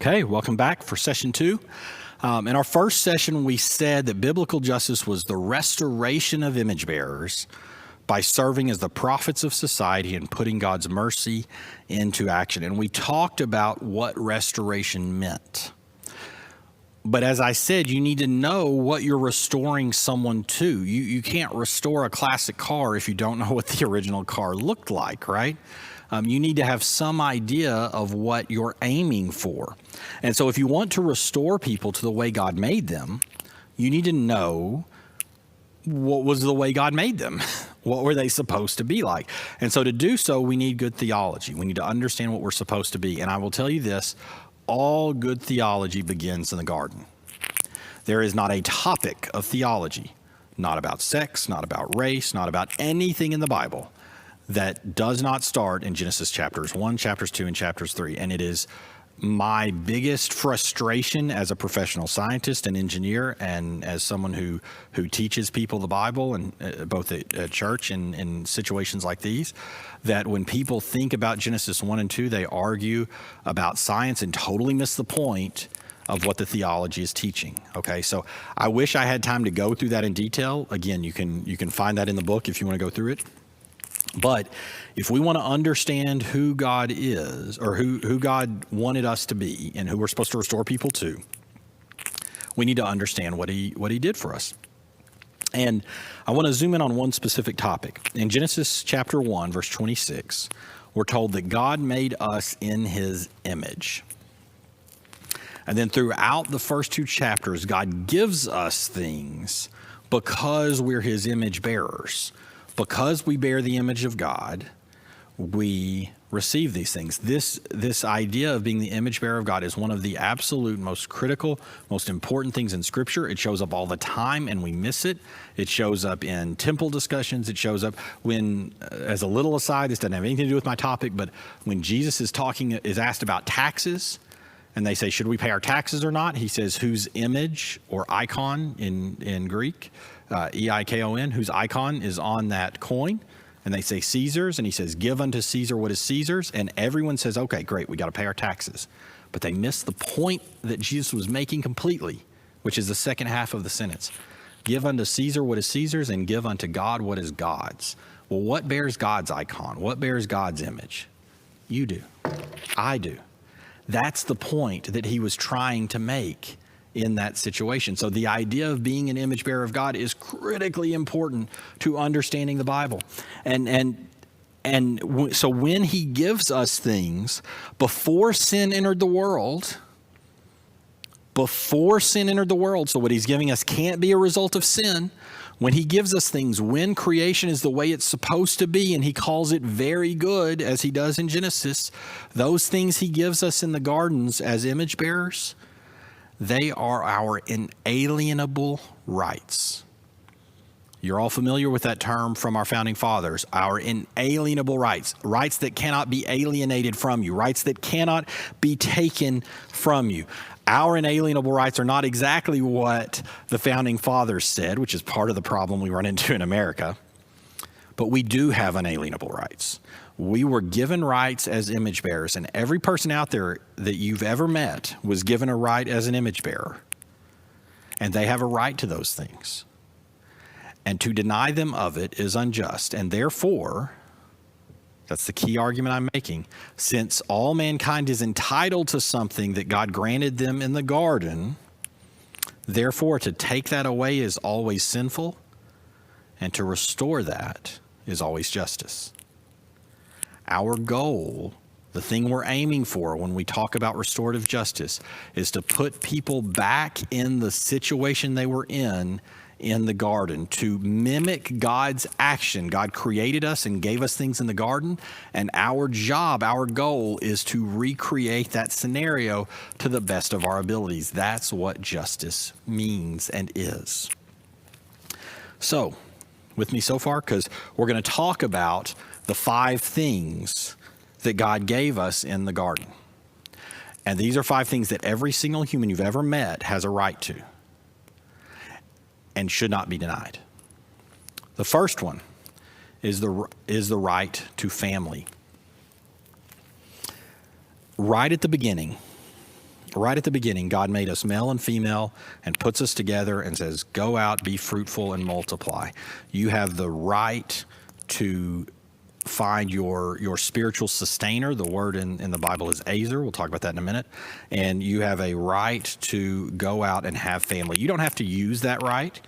Okay, welcome back for session 2. In our first session, we said that biblical justice was the restoration of image bearers by serving as the prophets of society and putting God's mercy into action. And we talked about what restoration meant. But as I said, you need to know what you're restoring someone to. You can't restore a classic car if you don't know what the original car looked like, right? You need to have some idea of what you're aiming for. And so if you want to restore people to the way God made them, you need to know what was the way God made them. What were they supposed to be like? And so to do so, we need good theology. We need to understand what we're supposed to be. And I will tell you this, all good theology begins in the garden. There is not a topic of theology, not about sex, not about race, not about anything in the Bible that does not start in Genesis chapters 1, chapters 2, and chapters 3. And it is my biggest frustration as a professional scientist and engineer and as someone who teaches people the Bible, and both at church and in situations like these, that when people think about Genesis 1 and 2, they argue about science and totally miss the point of what the theology is teaching. Okay, so I wish I had time to go through that in detail. Again, you can find that in the book if you want to go through it. But if we want to understand who God is, or who God wanted us to be and who we're supposed to restore people to, we need to understand what he did for us. And I want to zoom in on one specific topic. In Genesis chapter 1, verse 26, we're told that God made us in his image. And then throughout the first 2 chapters, God gives us things because we're his image bearers. Because we bear the image of God, we receive these things. This idea of being the image bearer of God is one of the absolute most critical, most important things in Scripture. It shows up all the time and we miss it. It shows up in temple discussions. It shows up when, as a little aside, this doesn't have anything to do with my topic, but when Jesus is asked about taxes, and they say, should we pay our taxes or not? He says, whose image or icon in Greek, E-I-K-O-N, whose icon is on that coin? And they say Caesar's, and he says, give unto Caesar what is Caesar's. And everyone says, okay, great, we got to pay our taxes. But they miss the point that Jesus was making completely, which is the second half of the sentence. Give unto Caesar what is Caesar's, and give unto God what is God's. Well, what bears God's icon? What bears God's image? You do. I do. That's the point that he was trying to make in that situation. So the idea of being an image bearer of God is critically important to understanding the Bible. So when he gives us things before sin entered the world, so what he's giving us can't be a result of sin. When he gives us things, when creation is the way it's supposed to be, and he calls it very good, as he does in Genesis, those things he gives us in the gardens as image bearers, they are our inalienable rights. You're all familiar with that term from our founding fathers, our inalienable rights, rights that cannot be alienated from you, rights that cannot be taken from you. Our inalienable rights are not exactly what the founding fathers said, which is part of the problem we run into in America, but we do have inalienable rights. We were given rights as image bearers, and every person out there that you've ever met was given a right as an image bearer, and they have a right to those things. And to deny them of it is unjust, and therefore, that's the key argument I'm making. Since all mankind is entitled to something that God granted them in the garden, therefore to take that away is always sinful, and to restore that is always justice. Our goal, the thing we're aiming for when we talk about restorative justice, is to put people back in the situation they were in the garden, to mimic God's action. God created us and gave us things in the garden, and our job, our goal is to recreate that scenario to the best of our abilities. That's what justice means and is. So, with me so far? Because we're going to talk about the 5 things that God gave us in the garden. And these are 5 things that every single human you've ever met has a right to and should not be denied. The first one is the right to family. Right at the beginning, Right at the beginning, God made us male and female and puts us together and says, go out, be fruitful, and multiply. You have the right to find your spiritual sustainer. The word in the Bible is Azer. We'll talk about that in a minute. And you have a right to go out and have family. You don't have to use that right.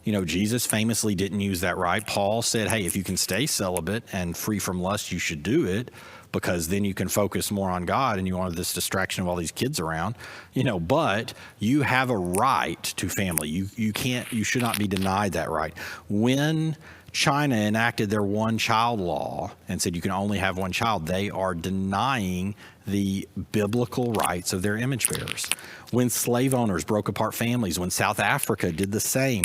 You know, Jesus famously didn't use that right. Paul said, hey, if you can stay celibate and free from lust, you should do it, because then you can focus more on God and you want this distraction of all these kids around, you know, but you have a right to family. You should not be denied that right. When China enacted their one-child law and said you can only have one child, they are denying the biblical rights of their image bearers. When slave owners broke apart families, when South Africa did the same,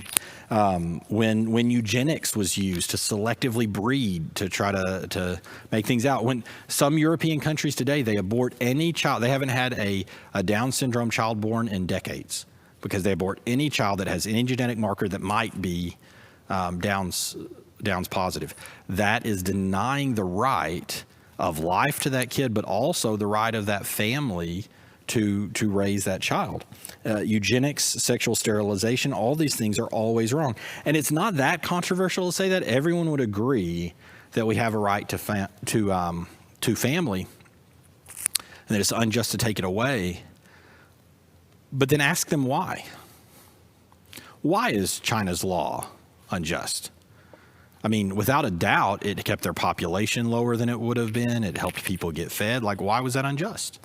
when eugenics was used to selectively breed to try to make things out, when some European countries today, they abort any child. They haven't had a Down syndrome child born in decades because they abort any child that has any genetic marker that might be Down's positive. That is denying the right of life to that kid, but also the right of that family to raise that child. Eugenics, sexual sterilization, all these things are always wrong. And it's not that controversial to say that. Everyone would agree that we have a right to family, and that it's unjust to take it away. But then ask them why. Why is China's law unjust? I mean, without a doubt, it kept their population lower than it would have been. It helped people get fed. Like, why was that unjust?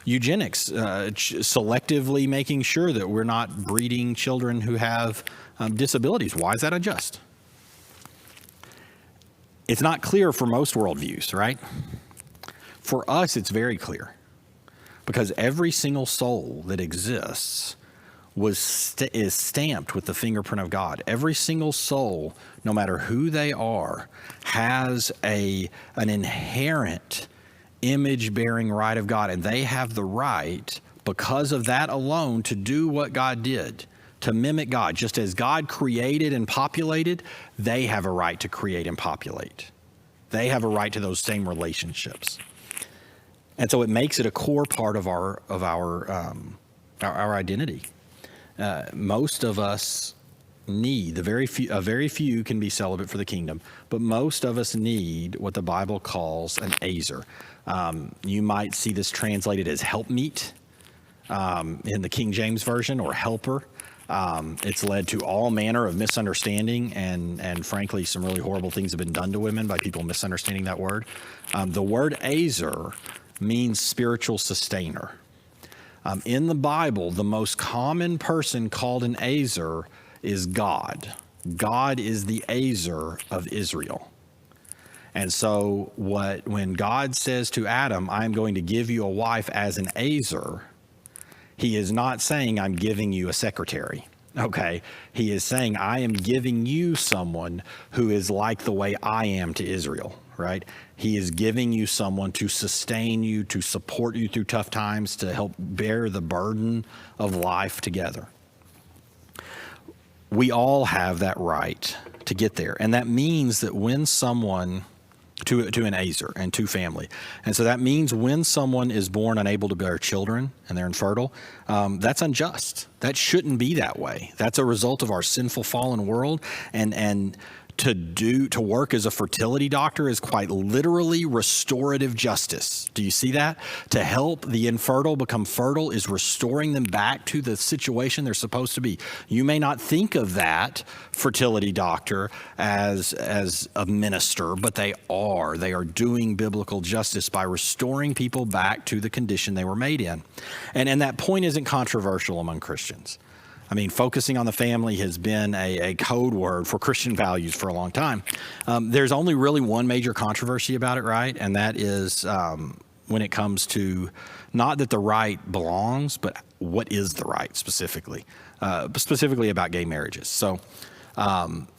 Eugenics, selectively making sure that we're not breeding children who have disabilities. Why is that unjust? It's not clear for most worldviews, right? For us, it's very clear, because every single soul that exists is stamped with the fingerprint of God. Every single soul, no matter who they are, has an inherent image-bearing right of God, and they have the right, because of that alone, to do what God did, to mimic God. Just as God created and populated, they have a right to create and populate. They have a right to those same relationships, and so it makes it a core part of our identity. Most of us need a very few can be celibate for the kingdom, but most of us need what the Bible calls an Azer. You might see this translated as helpmeet in the King James Version, or helper. It's led to all manner of misunderstanding, and frankly, some really horrible things have been done to women by people misunderstanding that word. The word Azer means spiritual sustainer. In the Bible, the most common person called an Azer is God. God is the Azer of Israel. And so when God says to Adam, I'm going to give you a wife as an Azer, he is not saying I'm giving you a secretary. Okay. He is saying I am giving you someone who is like the way I am to Israel, right? He is giving you someone to sustain you, to support you through tough times, to help bear the burden of life together. We all have that right to get there. And that means that when someone to an Azer and to family. And so that means when someone is born unable to bear children and they're infertile, that's unjust. That shouldn't be that way. That's a result of our sinful fallen world. And to work as a fertility doctor is quite literally restorative justice. Do you see that? To help the infertile become fertile is restoring them back to the situation they're supposed to be. You may not think of that fertility doctor as a minister, but they are. They are doing biblical justice by restoring people back to the condition they were made in. And that point isn't controversial among Christians. I mean, focusing on the family has been a code word for Christian values for a long time. There's only really one major controversy about it, right? And that is when it comes to not that the right belongs, but what is the right specifically about gay marriages. So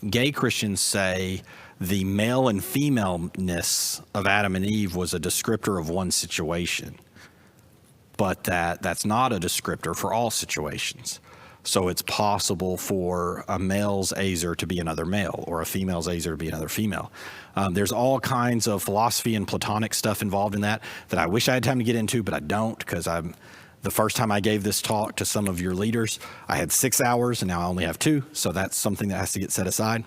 gay Christians say the male and femaleness of Adam and Eve was a descriptor of one situation, but that's not a descriptor for all situations. So it's possible for a male's azer to be another male, or a female's azer to be another female. There's all kinds of philosophy and Platonic stuff involved in that I wish I had time to get into, but I don't, because the first time I gave this talk to some of your leaders, I had 6 hours, and now I only have 2. So that's something that has to get set aside.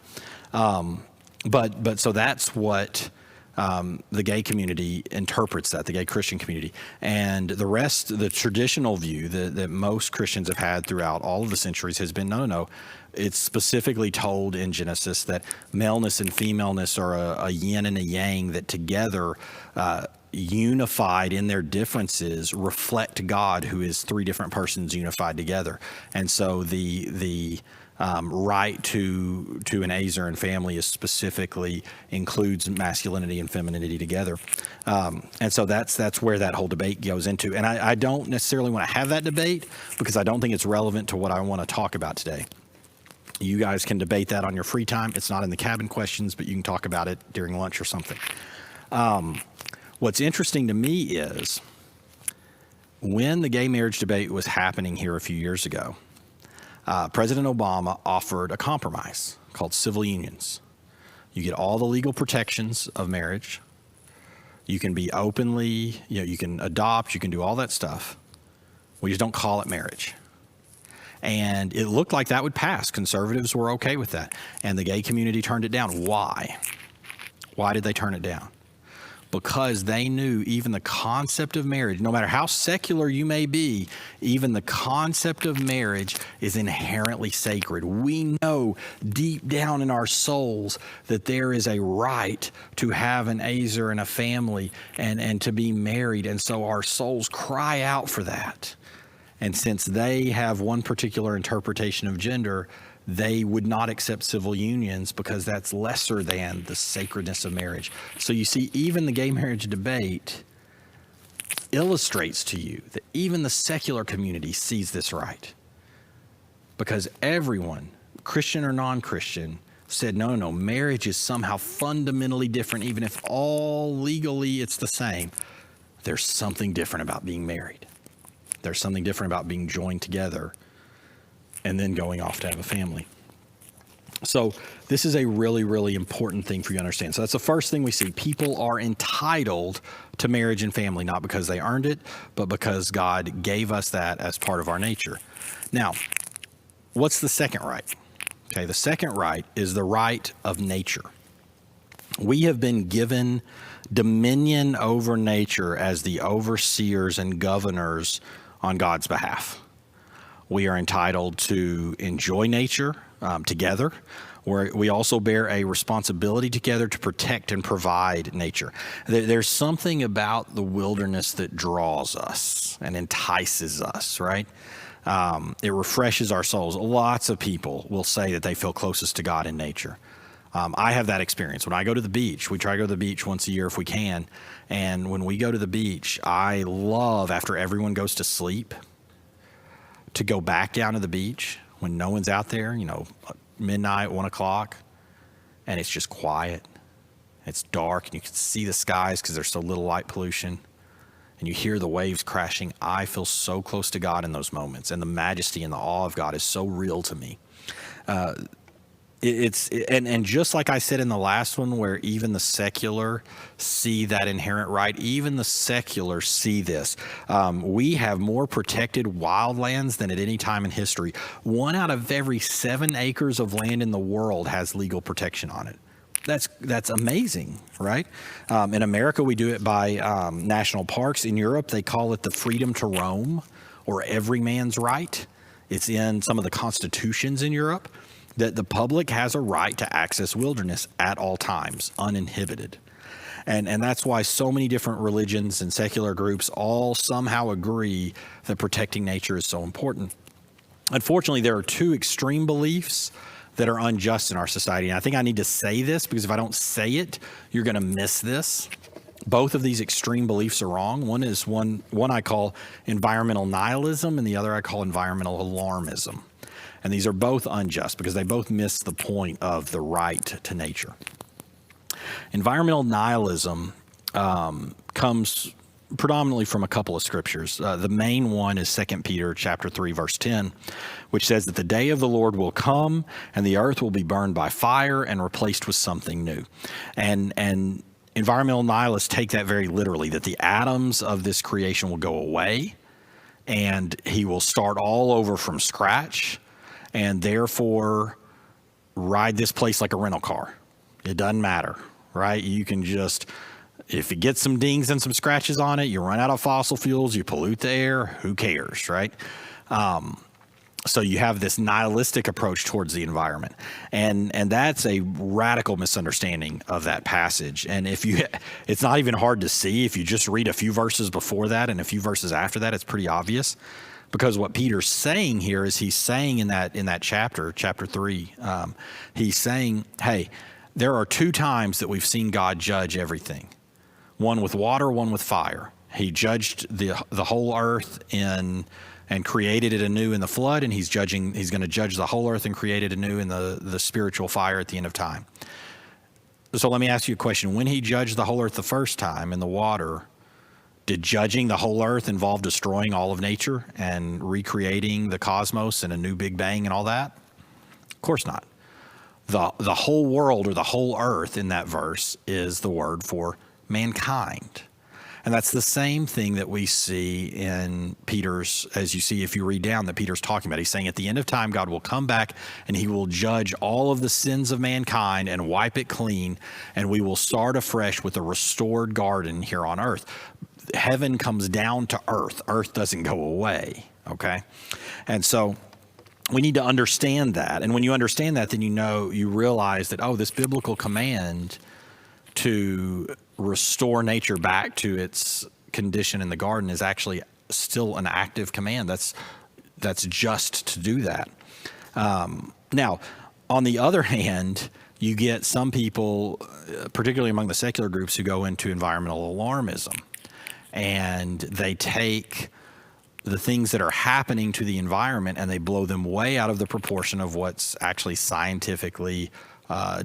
But so that's what the gay community interprets that, the gay Christian community. And the rest, the traditional view that most Christians have had throughout all of the centuries has been, no. It's specifically told in Genesis that maleness and femaleness are a yin and a yang that together, unified in their differences, reflect God, who is 3 different persons unified together. And so the right to an azer and family is specifically includes masculinity and femininity together. And so that's where that whole debate goes into. And I don't necessarily want to have that debate, because I don't think it's relevant to what I want to talk about today. You guys can debate that on your free time. It's not in the cabin questions, but you can talk about it during lunch or something. What's interesting to me is when the gay marriage debate was happening here a few years ago, President Obama offered a compromise called civil unions. You get all the legal protections of marriage. You can be openly, you can adopt, you can do all that stuff. We just don't call it marriage. And it looked like that would pass. Conservatives were okay with that. And the gay community turned it down. Why? Why did they turn it down? Because they knew even the concept of marriage, no matter how secular you may be, even the concept of marriage is inherently sacred. We know deep down in our souls that there is a right to have an azer and a family and to be married. And so our souls cry out for that. And since they have one particular interpretation of gender, they would not accept civil unions because that's lesser than the sacredness of marriage. So you see, even the gay marriage debate illustrates to you that even the secular community sees this right. Because everyone, Christian or non-Christian, said, no, marriage is somehow fundamentally different. Even if all legally it's the same, there's something different about being married. There's something different about being joined together and then going off to have a family. So this is a really, really important thing for you to understand. So that's the first thing we see. People are entitled to marriage and family, not because they earned it, but because God gave us that as part of our nature. Now, what's the second right? Okay, the second right is the right of nature. We have been given dominion over nature as the overseers and governors on God's behalf. We are entitled to enjoy nature together. We also bear a responsibility together to protect and provide nature. There's something about the wilderness that draws us and entices us, right? It refreshes our souls. Lots of people will say that they feel closest to God in nature. I have that experience. When I go to the beach, we try to go to the beach once a year if we can. And when we go to the beach, I love, after everyone goes to sleep, to go back down to the beach when no one's out there, midnight, 1 o'clock, and it's just quiet. It's dark, and you can see the skies because there's so little light pollution, and you hear the waves crashing. I feel so close to God in those moments, and the majesty and the awe of God is so real to me. And just like I said in the last one, where even the secular see that inherent right, even the secular see this. We have more protected wildlands than at any time in history. 1 out of every 7 acres of land in the world has legal protection on it. That's amazing, right? In America, we do it by national parks. In Europe, they call it the freedom to roam, or every man's right. It's in some of the constitutions in Europe, that the public has a right to access wilderness at all times, uninhibited. And that's why so many different religions and secular groups all somehow agree that protecting nature is so important. Unfortunately, there are 2 extreme beliefs that are unjust in our society. And I think I need to say this, because if I don't say it, you're going to miss this. Both of these extreme beliefs are wrong. One is one I call environmental nihilism, and the other I call environmental alarmism. And these are both unjust because they both miss the point of the right to nature. Environmental nihilism comes predominantly from a couple of scriptures. The main one is 2 Peter chapter 3, verse 10, which says that the day of the Lord will come and the earth will be burned by fire and replaced with something new. And environmental nihilists take that very literally, that the atoms of this creation will go away and he will start all over from scratch and therefore ride this place like a rental car. It doesn't matter, right? You can just, if it gets some dings and some scratches on it, you run out of fossil fuels, you pollute the air, who cares, right? So you have this nihilistic approach towards the environment. And that's a radical misunderstanding of that passage. And it's not even hard to see if you just read a few verses before that and a few verses after that, it's pretty obvious. Because what Peter's saying here is he's saying in that chapter 3, he's saying, hey, there are 2 times that we've seen God judge everything. One with water, one with fire. He judged the whole earth and created it anew in the flood, and he's going to judge the whole earth and create it anew in the spiritual fire at the end of time. So let me ask you a question. When he judged the whole earth the first time in the water, did judging the whole earth involve destroying all of nature and recreating the cosmos and a new Big Bang and all that? Of course not. The whole world or the whole earth in that verse is the word for mankind. And that's the same thing that we see in Peter's, as you see if you read down, that Peter's talking about. He's saying at the end of time, God will come back and he will judge all of the sins of mankind and wipe it clean, and we will start afresh with a restored garden here on earth. Heaven comes down to earth. Earth doesn't go away, okay? And so we need to understand that. And when you understand that, then you realize that, this biblical command to restore nature back to its condition in the garden is actually still an active command. That's just to do that. Now, on the other hand, you get some people, particularly among the secular groups, who go into environmental alarmism, and they take the things that are happening to the environment and they blow them way out of the proportion of what's actually scientifically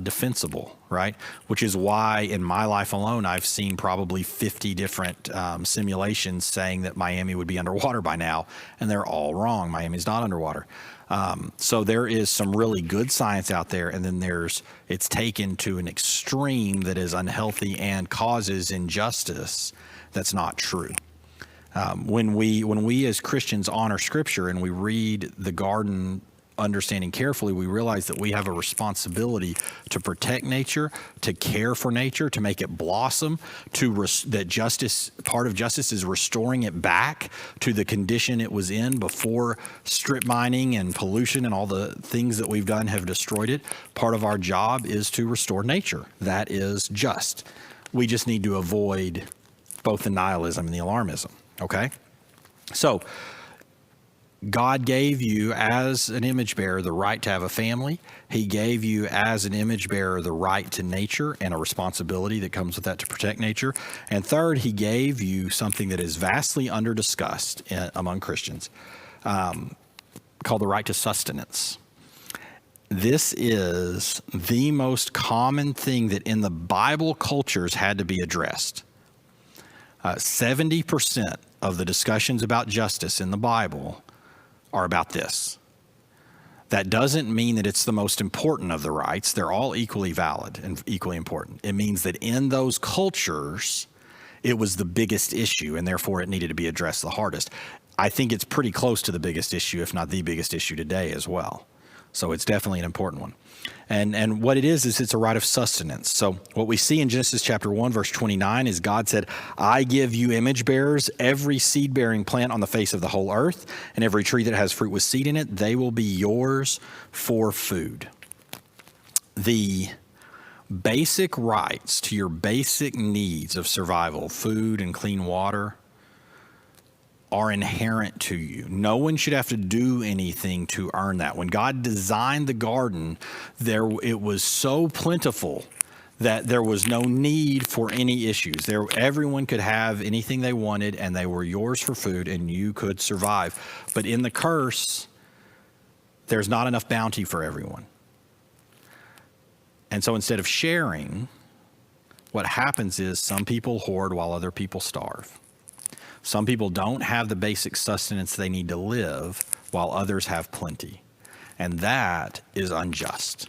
defensible, right? Which is why in my life alone, I've seen probably 50 different simulations saying that Miami would be underwater by now, and they're all wrong. Miami's not underwater. So there is some really good science out there, and then it's taken to an extreme that is unhealthy and causes injustice that's not true. When we as Christians honor Scripture and we read the garden understanding carefully, we realize that we have a responsibility to protect nature, to care for nature, to make it blossom, part of justice is restoring it back to the condition it was in before strip mining and pollution and all the things that we've done have destroyed it. Part of our job is to restore nature. That is just. We just need to avoid both the nihilism and the alarmism, okay? So, God gave you as an image bearer the right to have a family. He gave you as an image bearer the right to nature and a responsibility that comes with that to protect nature. And third, he gave you something that is vastly under-discussed among Christians, called the right to sustenance. This is the most common thing that in the Bible cultures had to be addressed. 70% of the discussions about justice in the Bible are about this. That doesn't mean that it's the most important of the rights. They're all equally valid and equally important. It means that in those cultures, it was the biggest issue, and therefore it needed to be addressed the hardest. I think it's pretty close to the biggest issue, if not the biggest issue today as well. So it's definitely an important one. And what it is it's a right of sustenance. So what we see in Genesis chapter 1, verse 29 is God said, I give you image bearers, every seed-bearing plant on the face of the whole earth, and every tree that has fruit with seed in it, they will be yours for food. The basic rights to your basic needs of survival, food and clean water, are inherent to you. No one should have to do anything to earn that. When God designed the garden, it was so plentiful that there was no need for any issues. Everyone could have anything they wanted, and they were yours for food, and you could survive. But in the curse, there's not enough bounty for everyone. And so instead of sharing, what happens is some people hoard while other people starve. Some people don't have the basic sustenance they need to live while others have plenty. And that is unjust.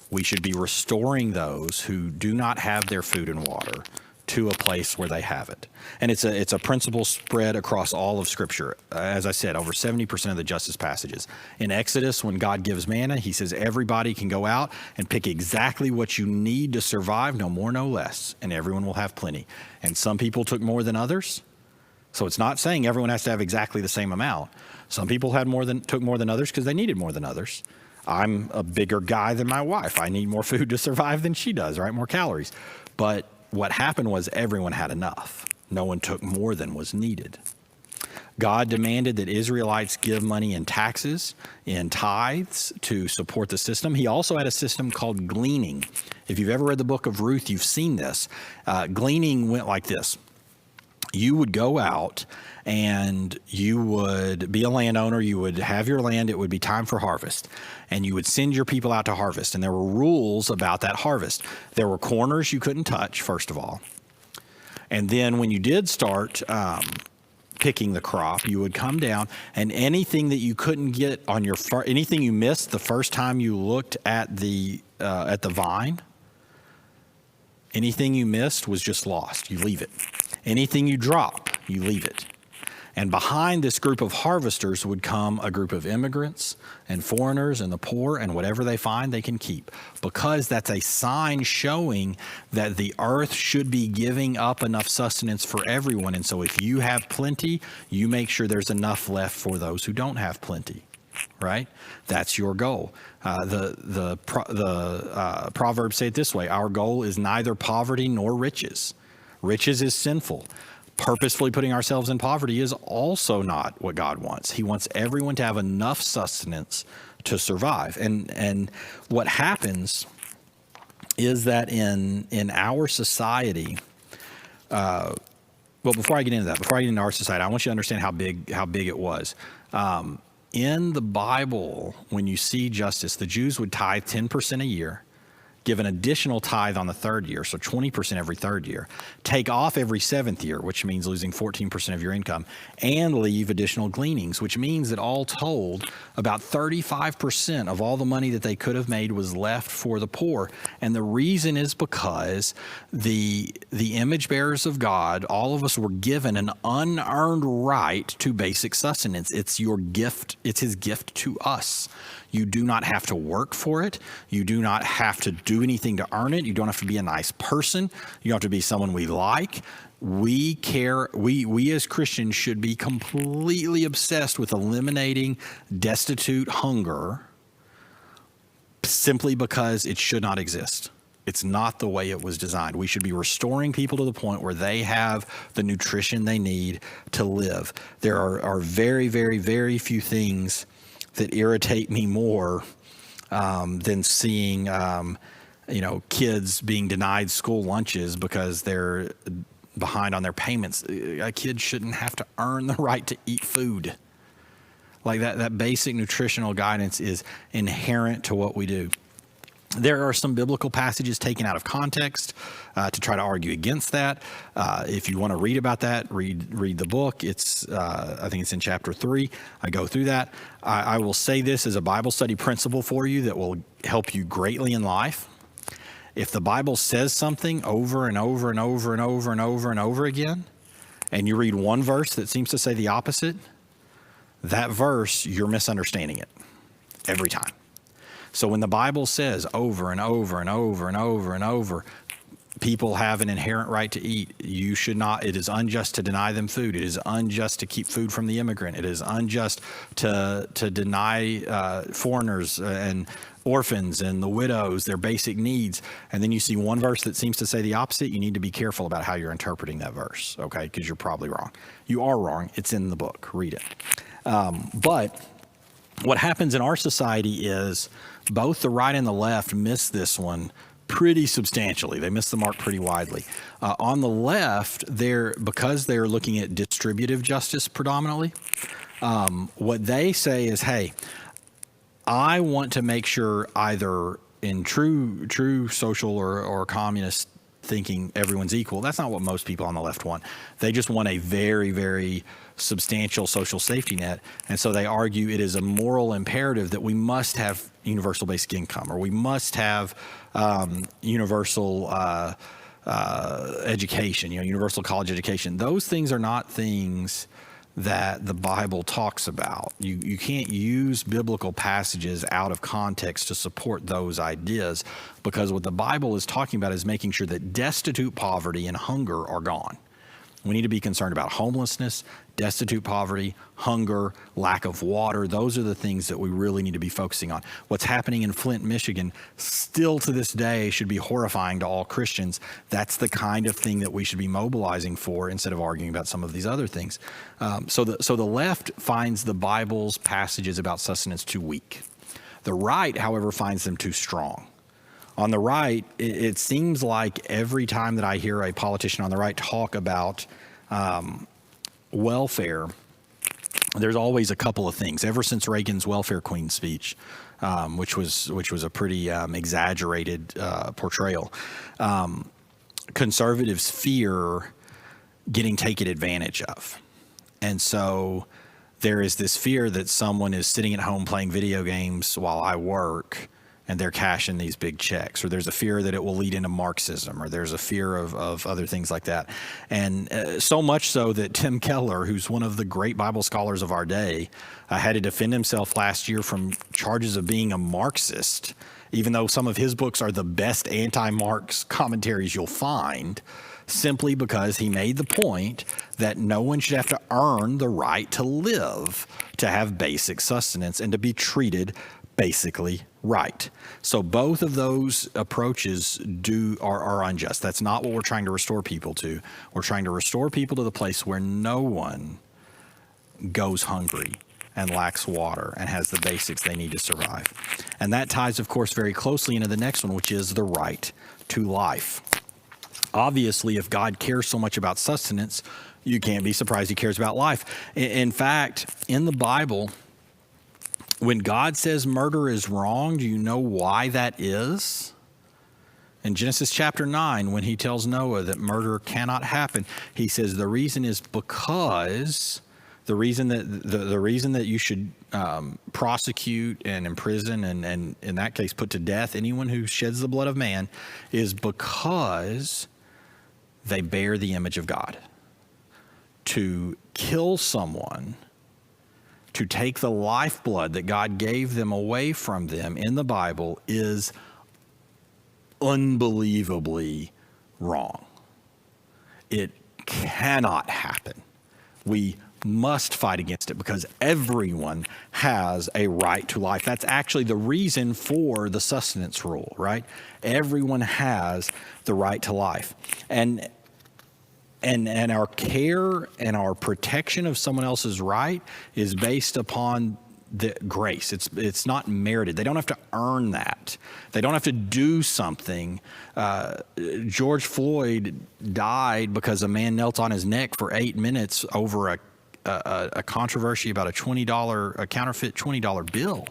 We should be restoring those who do not have their food and water to a place where they have it. And it's a principle spread across all of Scripture. As I said, over 70% of the justice passages. In Exodus, when God gives manna, he says everybody can go out and pick exactly what you need to survive, no more, no less, and everyone will have plenty. And some people took more than others. So it's not saying everyone has to have exactly the same amount. Some people took more than others because they needed more than others. I'm a bigger guy than my wife. I need more food to survive than she does, right? More calories. But what happened was everyone had enough. No one took more than was needed. God demanded that Israelites give money in taxes, in tithes to support the system. He also had a system called gleaning. If you've ever read the book of Ruth, you've seen this. Gleaning went like this. You would go out and you would be a landowner. You would have your land. It would be time for harvest. And you would send your people out to harvest. And there were rules about that harvest. There were corners you couldn't touch, first of all. And then when you did start picking the crop, you would come down, and anything that you couldn't get on your anything you missed the first time you looked at the vine, anything you missed was just lost. You leave it. Anything you drop, you leave it. And behind this group of harvesters would come a group of immigrants and foreigners and the poor, and whatever they find, they can keep. Because that's a sign showing that the earth should be giving up enough sustenance for everyone. And so if you have plenty, you make sure there's enough left for those who don't have plenty, right? That's your goal. The Proverbs say it this way: our goal is neither poverty nor riches. Riches is sinful. Purposefully putting ourselves in poverty is also not what God wants. He wants everyone to have enough sustenance to survive. And what happens is that in our society, well, before I get into our society, I want you to understand how big it was. In the Bible, when you see justice, the Jews would tithe 10% a year, give an additional tithe on the third year, so 20% every third year, take off every seventh year, which means losing 14% of your income, and leave additional gleanings, which means that all told, about 35% of all the money that they could have made was left for the poor. And the reason is because the image bearers of God, all of us were given an unearned right to basic sustenance. It's your gift. It's his gift to us. You do not have to work for it. You do not have to do anything to earn it. You don't have to be a nice person. You don't have to be someone we like. We care. We as Christians should be completely obsessed with eliminating destitute hunger simply because it should not exist. It's not the way it was designed. We should be restoring people to the point where they have the nutrition they need to live. There are very, very, very few things that irritate me more than seeing, kids being denied school lunches because they're behind on their payments. A kid shouldn't have to earn the right to eat food. Like that basic nutritional guidance is inherent to what we do. There are some biblical passages taken out of context to try to argue against that. If you want to read about that, read the book. It's I think it's in chapter 3. I go through that. I will say this as a Bible study principle for you that will help you greatly in life. If the Bible says something over and over and over and over and over and over again, and you read one verse that seems to say the opposite, that verse, you're misunderstanding it every time. So when the Bible says over and over and over and over and over, people have an inherent right to eat, you should not, it is unjust to deny them food. It is unjust to keep food from the immigrant. It is unjust to deny foreigners and orphans and the widows their basic needs. And then you see one verse that seems to say the opposite. You need to be careful about how you're interpreting that verse, okay? Because you're probably wrong. You are wrong. It's in the book. Read it. But what happens in our society is both the right and the left miss this one pretty substantially. They miss the mark pretty widely. On the left, because they're looking at distributive justice predominantly, what they say is, hey, I want to make sure either in true social or communist thinking everyone's equal. That's not what most people on the left want. They just want a very, very substantial social safety net. And so they argue it is a moral imperative that we must have universal basic income, or we must have universal education, universal college education. Those things are not things that the Bible talks about. You can't use biblical passages out of context to support those ideas, because what the Bible is talking about is making sure that destitute poverty and hunger are gone. We need to be concerned about homelessness, destitute poverty, hunger, lack of water. Those are the things that we really need to be focusing on. What's happening in Flint, Michigan, still to this day should be horrifying to all Christians. That's the kind of thing that we should be mobilizing for instead of arguing about some of these other things. So the left finds the Bible's passages about sustenance too weak. The right, however, finds them too strong. On the right, it seems like every time that I hear a politician on the right talk about welfare, there's always a couple of things. Ever since Reagan's welfare queen speech, which was a pretty exaggerated portrayal, conservatives fear getting taken advantage of. And so there is this fear that someone is sitting at home playing video games while I work, and they're cashing these big checks, or there's a fear that it will lead into Marxism, or there's a fear of other things like that. And so much so that Tim Keller, who's one of the great Bible scholars of our day, had to defend himself last year from charges of being a Marxist, even though some of his books are the best anti-Marx commentaries you'll find, simply because he made the point that no one should have to earn the right to live, to have basic sustenance, and to be treated basically right. So both of those approaches are unjust. That's not what we're trying to restore people to. We're trying to restore people to the place where no one goes hungry and lacks water and has the basics they need to survive. And that ties, of course, very closely into the next one, which is the right to life. Obviously, if God cares so much about sustenance, you can't be surprised he cares about life. In fact, in the Bible, when God says murder is wrong, do you know why that is? In Genesis chapter 9, when he tells Noah that murder cannot happen, he says the reason is because the reason that you should prosecute and imprison and in that case put to death anyone who sheds the blood of man is because they bear the image of God. To kill someone, to take the lifeblood that God gave them away from them in the Bible, is unbelievably wrong. It cannot happen. We must fight against it because everyone has a right to life. That's actually the reason for the sustenance rule, right? Everyone has the right to life. And our care and our protection of someone else's right is based upon the grace. It's not merited. They don't have to earn that. They don't have to do something. George Floyd died because a man knelt on his neck for 8 minutes over a controversy about a counterfeit $20 bill.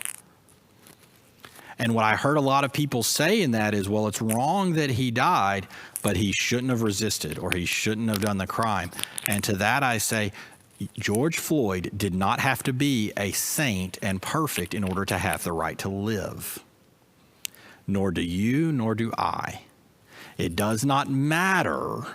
And what I heard a lot of people say in that is, well, it's wrong that he died, but he shouldn't have resisted or he shouldn't have done the crime. And to that I say, George Floyd did not have to be a saint and perfect in order to have the right to live. Nor do you, nor do I. It does not matter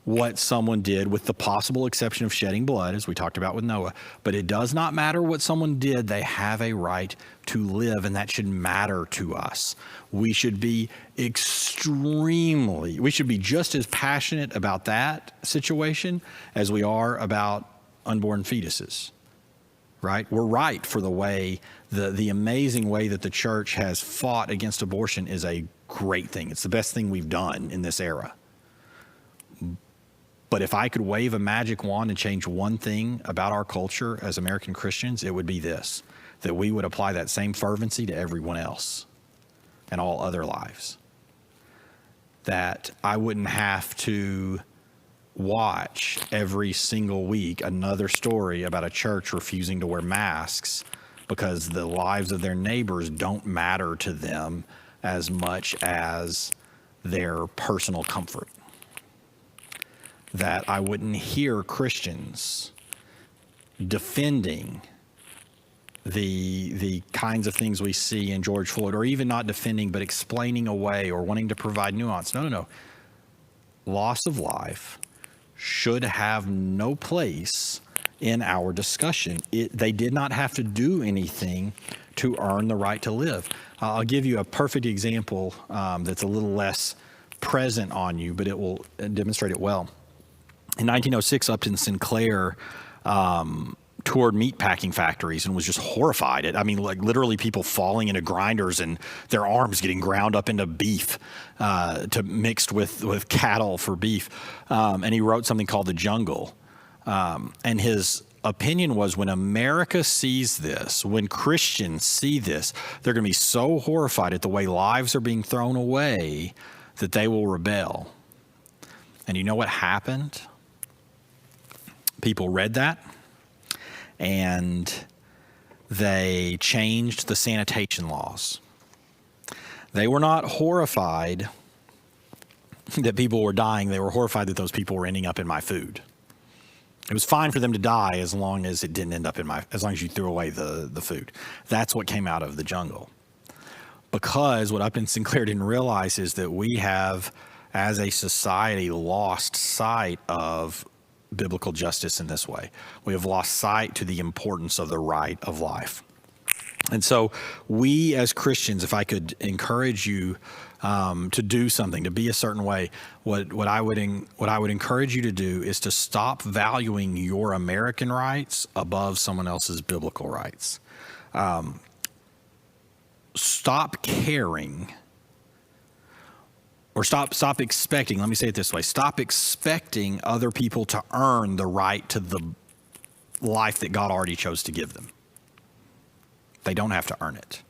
what someone did, with the possible exception of shedding blood, as we talked about with Noah. But it does not matter what someone did. They have a right to live, and that should matter to us. We should be we should be just as passionate about that situation as we are about unborn fetuses, right? We're right for the way, the amazing way that the church has fought against abortion is a great thing. It's the best thing we've done in this era. But if I could wave a magic wand and change one thing about our culture as American Christians, it would be this, that we would apply that same fervency to everyone else and all other lives. That I wouldn't have to watch every single week another story about a church refusing to wear masks because the lives of their neighbors don't matter to them as much as their personal comfort. that I wouldn't hear Christians defending the kinds of things we see in George Floyd, or even not defending, but explaining away or wanting to provide nuance. No. Loss of life should have no place in our discussion. They did not have to do anything to earn the right to live. I'll give you a perfect example that's a little less present on you, but it will demonstrate it well. In 1906, Upton Sinclair toured meatpacking factories and was just horrified at, like literally people falling into grinders and their arms getting ground up into beef mixed with cattle for beef. And he wrote something called The Jungle. And his opinion was, when America sees this, when Christians see this, they're going to be so horrified at the way lives are being thrown away that they will rebel. And you know what happened? People read that, and they changed the sanitation laws. They were not horrified that people were dying. They were horrified that those people were ending up in my food. It was fine for them to die as long as it didn't end up as long as you threw away the food. That's what came out of The Jungle. Because what Upton Sinclair didn't realize is that we have, as a society, lost sight of biblical justice in this way. We have lost sight to the importance of the right of life. And so we as Christians, if I could encourage you to do something, to be a certain way, what I would encourage you to do is to stop valuing your American rights above someone else's biblical rights. Stop caring, or stop expecting, let me say it this way, stop expecting other people to earn the right to the life that God already chose to give them. They don't have to earn it.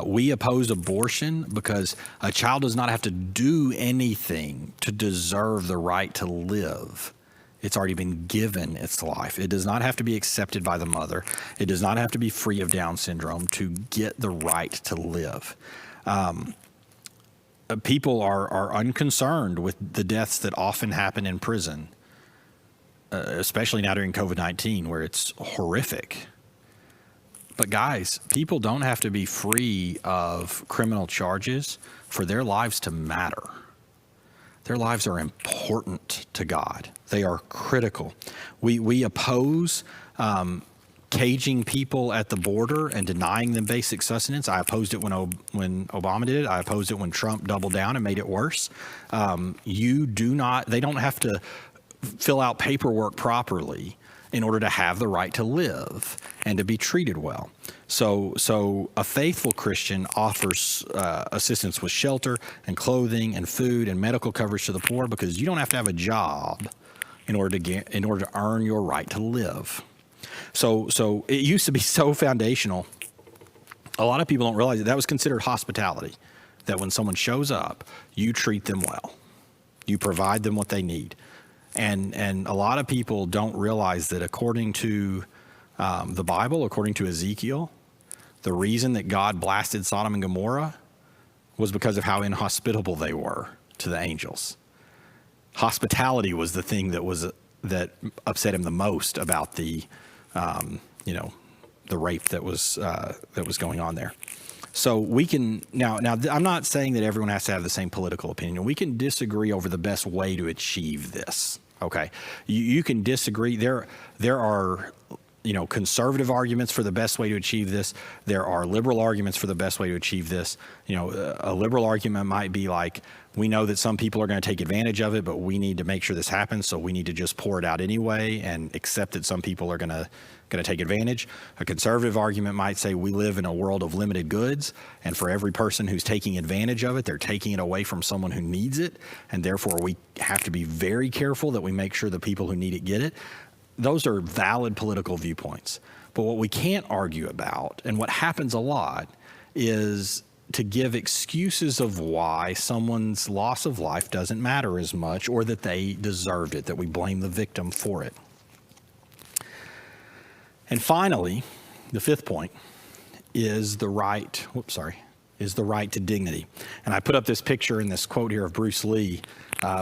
We oppose abortion because a child does not have to do anything to deserve the right to live. It's already been given its life. It does not have to be accepted by the mother. It does not have to be free of Down syndrome to get the right to live. People are unconcerned with the deaths that often happen in prison, especially now during COVID-19, where it's horrific. But guys, people don't have to be free of criminal charges for their lives to matter. Their lives are important to God. They are critical. We oppose caging people at the border and denying them basic sustenance. I opposed it when Obama did it. I opposed it when Trump doubled down and made it worse. They don't have to fill out paperwork properly in order to have the right to live and to be treated well. So a faithful Christian offers assistance with shelter and clothing and food and medical coverage to the poor, because you don't have to have a job in order to earn your right to live. So it used to be so foundational. A lot of people don't realize that was considered hospitality, that when someone shows up, you treat them well. You provide them what they need. And a lot of people don't realize that according to the Bible, according to Ezekiel, the reason that God blasted Sodom and Gomorrah was because of how inhospitable they were to the angels. Hospitality was the thing that upset him the most about the rape that was going on there. So we can now I'm not saying that everyone has to have the same political opinion. We can disagree over the best way to achieve this. Okay, you can disagree. There are conservative arguments for the best way to achieve this. There are liberal arguments for the best way to achieve this. A liberal argument might be like, we know that some people are going to take advantage of it, but we need to make sure this happens, so we need to just pour it out anyway and accept that some people are going to take advantage. A conservative argument might say we live in a world of limited goods, and for every person who's taking advantage of it, they're taking it away from someone who needs it, and therefore we have to be very careful that we make sure the people who need it get it. Those are valid political viewpoints. But what we can't argue about, and what happens a lot, is to give excuses of why someone's loss of life doesn't matter as much, or that they deserved it, that we blame the victim for it. And finally, the fifth point is the right to dignity. And I put up this picture and this quote here of Bruce Lee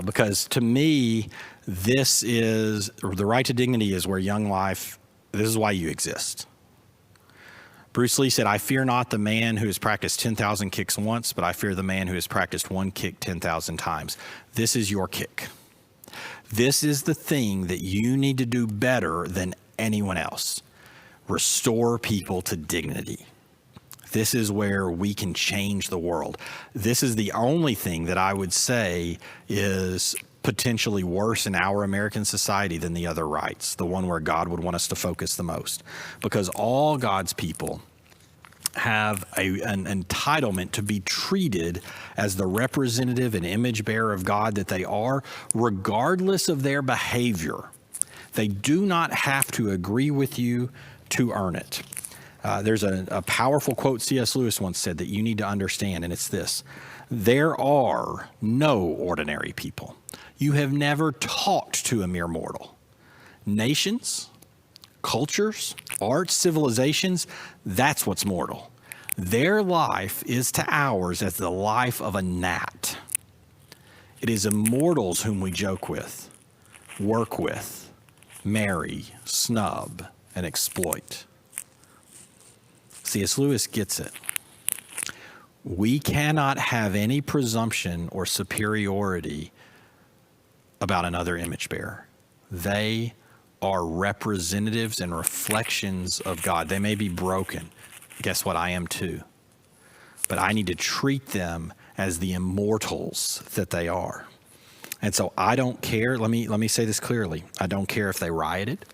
because to me, This is the right to dignity is where young life, this is why you exist. Bruce Lee said, I fear not the man who has practiced 10,000 kicks once, but I fear the man who has practiced one kick 10,000 times. This is your kick. This is the thing that you need to do better than anyone else. Restore people to dignity. This is where we can change the world. This is the only thing that I would say is potentially worse in our American society than the other rights, the one where God would want us to focus the most. Because all God's people have an entitlement to be treated as the representative and image bearer of God that they are, regardless of their behavior. They do not have to agree with you to earn it. There's a powerful quote C.S. Lewis once said that you need to understand, and it's this: there are no ordinary people. You have never talked to a mere mortal. Nations, cultures, arts, civilizations, that's what's mortal. Their life is to ours as the life of a gnat. It is immortals whom we joke with, work with, marry, snub, and exploit. C.S. Lewis gets it. We cannot have any presumption or superiority about another image bearer. They are representatives and reflections of God. They may be broken. Guess what? I am too. But I need to treat them as the immortals that they are. And so I don't care. Let me say this clearly. I don't care if they rioted.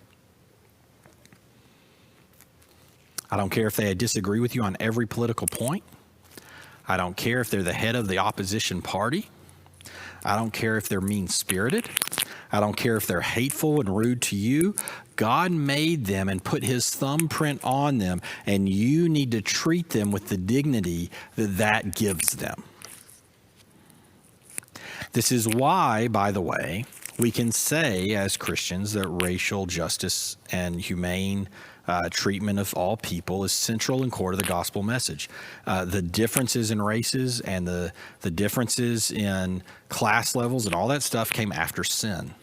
I don't care if they disagree with you on every political point. I don't care if they're the head of the opposition party. I don't care if they're mean-spirited. I don't care if they're hateful and rude to you. God made them and put his thumbprint on them, and you need to treat them with the dignity that gives them. This is why, by the way, we can say as Christians that racial justice and humane treatment of all people is central and core to the gospel message. The differences in races and the differences in class levels and all that stuff came after sin.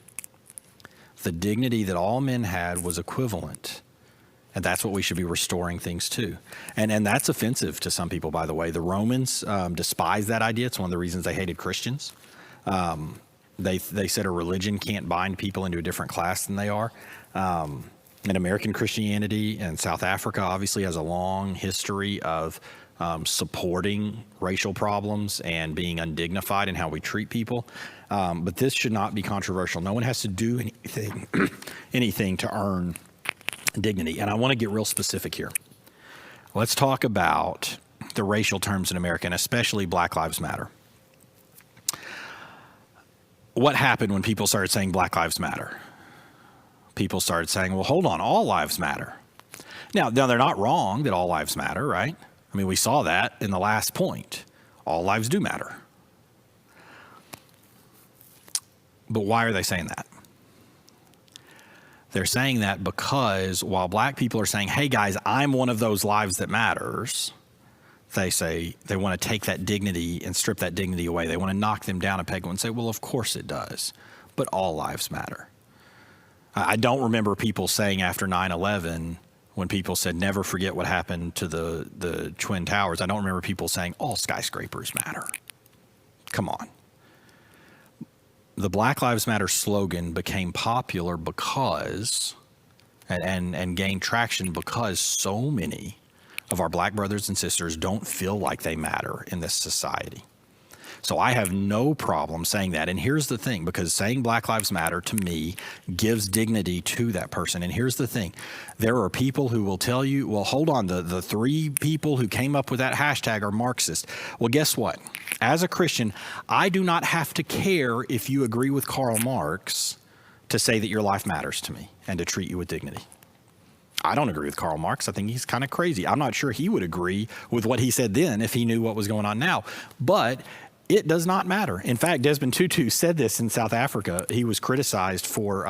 The dignity that all men had was equivalent. And that's what we should be restoring things to. And that's offensive to some people, by the way. The Romans despised that idea. It's one of the reasons they hated Christians. They said a religion can't bind people into a different class than they are. And American Christianity and South Africa obviously has a long history of supporting racial problems and being undignified in how we treat people. But this should not be controversial. No one has to do anything to earn dignity. And I want to get real specific here. Let's talk about the racial terms in America, and especially Black Lives Matter. What happened when people started saying Black Lives Matter? People started saying, well, hold on, all lives matter. Now, they're not wrong that all lives matter, right? I mean, we saw that in the last point. All lives do matter. But why are they saying that? They're saying that because while black people are saying, hey, guys, I'm one of those lives that matters, they say they want to take that dignity and strip that dignity away. They want to knock them down a peg and say, well, of course it does, but all lives matter. I don't remember people saying after 9/11, when people said, never forget what happened to the Twin Towers, I don't remember people saying, all skyscrapers matter. Come on. The Black Lives Matter slogan became popular because, and gained traction because so many of our black brothers and sisters don't feel like they matter in this society. So I have no problem saying that. And here's the thing, because saying Black Lives Matter to me gives dignity to that person. And here's the thing. There are people who will tell you, well, hold on, the three people who came up with that hashtag are Marxist. Well, guess what? As a Christian, I do not have to care if you agree with Karl Marx to say that your life matters to me and to treat you with dignity. I don't agree with Karl Marx. I think he's kind of crazy. I'm not sure he would agree with what he said then if he knew what was going on now. But it does not matter. In fact, Desmond Tutu said this in South Africa. He was criticized for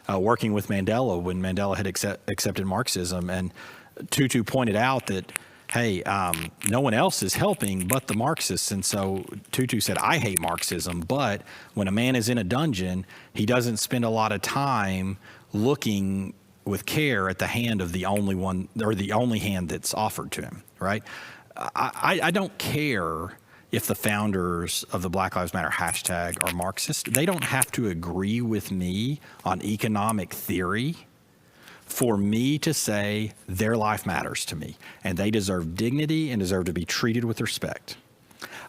working with Mandela when Mandela had accepted Marxism. And Tutu pointed out that hey, no one else is helping but the Marxists. And so Tutu said, I hate Marxism, but when a man is in a dungeon, he doesn't spend a lot of time looking with care at the hand of the only one, or the only hand that's offered to him, right? I don't care if the founders of the Black Lives Matter hashtag are Marxist. They don't have to agree with me on economic theory for me to say their life matters to me, and they deserve dignity and deserve to be treated with respect.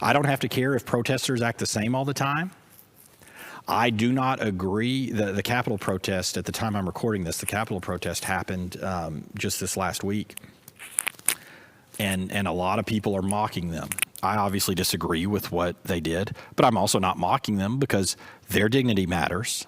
I don't have to care if protesters act the same all the time. I do not agree. The Capitol protest, at the time I'm recording this, the Capitol protest happened just this last week, and a lot of people are mocking them. I obviously disagree with what they did, but I'm also not mocking them because their dignity matters.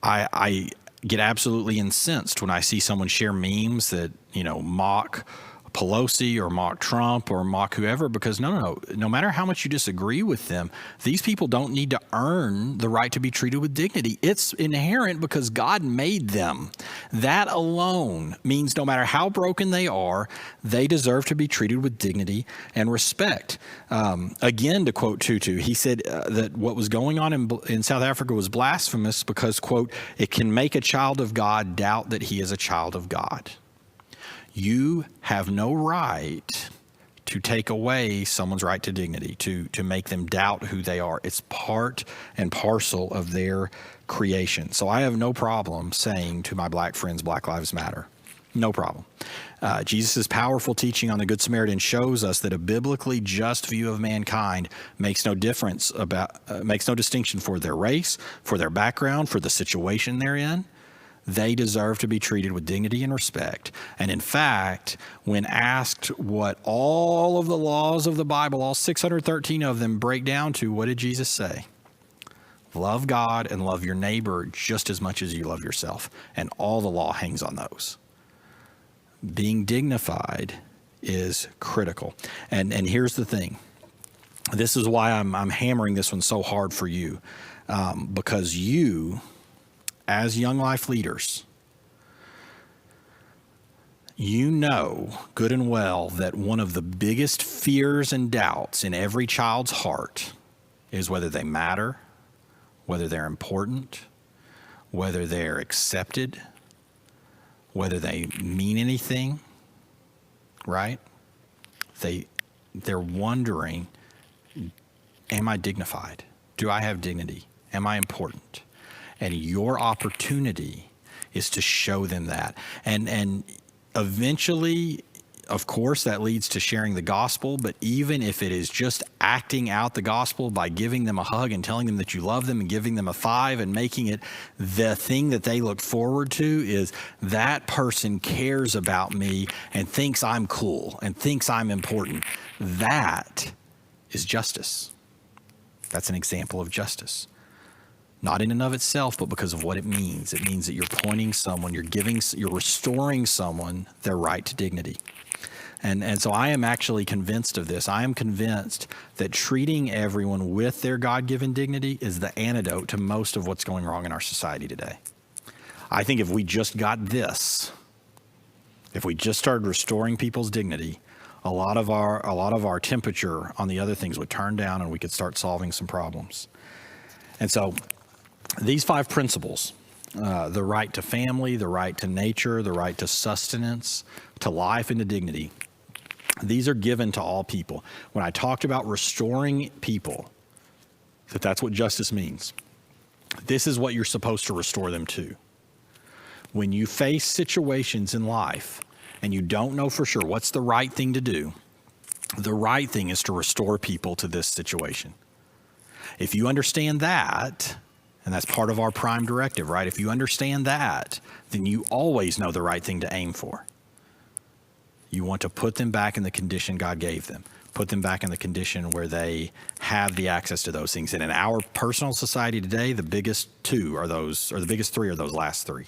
I get absolutely incensed when I see someone share memes that, mock Pelosi or mock Trump or mock whoever, because no matter how much you disagree with them, these people don't need to earn the right to be treated with dignity. It's inherent because God made them. That alone means no matter how broken they are, they deserve to be treated with dignity and respect. Again, to quote Tutu, he said that what was going on in South Africa was blasphemous because, quote, it can make a child of God doubt that he is a child of God. You have no right to take away someone's right to dignity, to make them doubt who they are. It's part and parcel of their creation. So I have no problem saying to my black friends, Black Lives Matter. No problem. Jesus' powerful teaching on the Good Samaritan shows us that a biblically just view of mankind makes no distinction for their race, for their background, for the situation they're in. They deserve to be treated with dignity and respect. And in fact, when asked what all of the laws of the Bible, all 613 of them, break down to, what did Jesus say? Love God and love your neighbor just as much as you love yourself. And all the law hangs on those. Being dignified is critical. And here's the thing. This is why I'm hammering this one so hard for you. Because you, as young life leaders, you know good and well that one of the biggest fears and doubts in every child's heart is whether they matter, whether they're important, whether they're accepted, whether they mean anything, right? They're wondering, am I dignified? Do I have dignity? Am I important? And your opportunity is to show them that. And eventually, of course, that leads to sharing the gospel. But even if it is just acting out the gospel by giving them a hug and telling them that you love them and giving them a 5 and making it the thing that they look forward to, is that person cares about me and thinks I'm cool and thinks I'm important. That is justice. That's an example of justice. Not in and of itself, but because of what it means. It means that you're pointing someone, you're restoring someone their right to dignity. And so I am actually convinced of this. I am convinced that treating everyone with their God-given dignity is the antidote to most of what's going wrong in our society today. I think if we just got this, if we just started restoring people's dignity, a lot of our temperature on the other things would turn down and we could start solving some problems. And so these 5 principles, the right to family, the right to nature, the right to sustenance, to life and to dignity, these are given to all people. When I talked about restoring people, that's what justice means. This is what you're supposed to restore them to. When you face situations in life and you don't know for sure what's the right thing to do, the right thing is to restore people to this situation. If you understand that, and that's part of our prime directive, right? If you understand that, then you always know the right thing to aim for. You want to put them back in the condition God gave them. Put them back in the condition where they have the access to those things. And in our personal society today, the biggest 2 are those, or the biggest 3 are those last 3.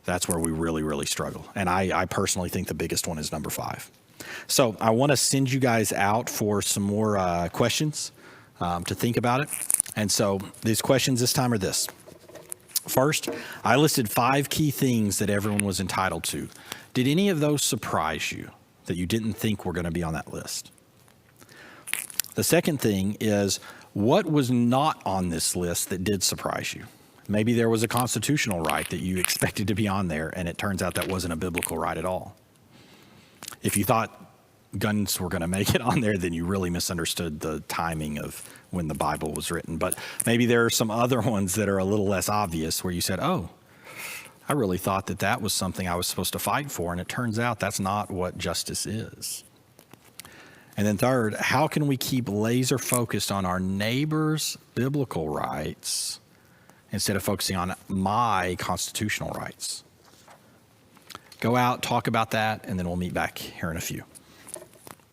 That's where we really, really struggle. And I personally think the biggest one is number 5. So I want to send you guys out for some more questions to think about it. And so these questions this time are this. First, I listed 5 key things that everyone was entitled to. Did any of those surprise you? that you didn't think were going to be on that list. The second thing is, what was not on this list that did surprise you? Maybe there was a constitutional right that you expected to be on there, and it turns out that wasn't a biblical right at all. If you thought guns were going to make it on there, then you really misunderstood the timing of when the Bible was written. But maybe there are some other ones that are a little less obvious where you said, oh, I really thought that that was something I was supposed to fight for, and it turns out that's not what justice is. And then third, how can we keep laser focused on our neighbor's biblical rights instead of focusing on my constitutional rights? Go out, talk about that, and then we'll meet back here in a few.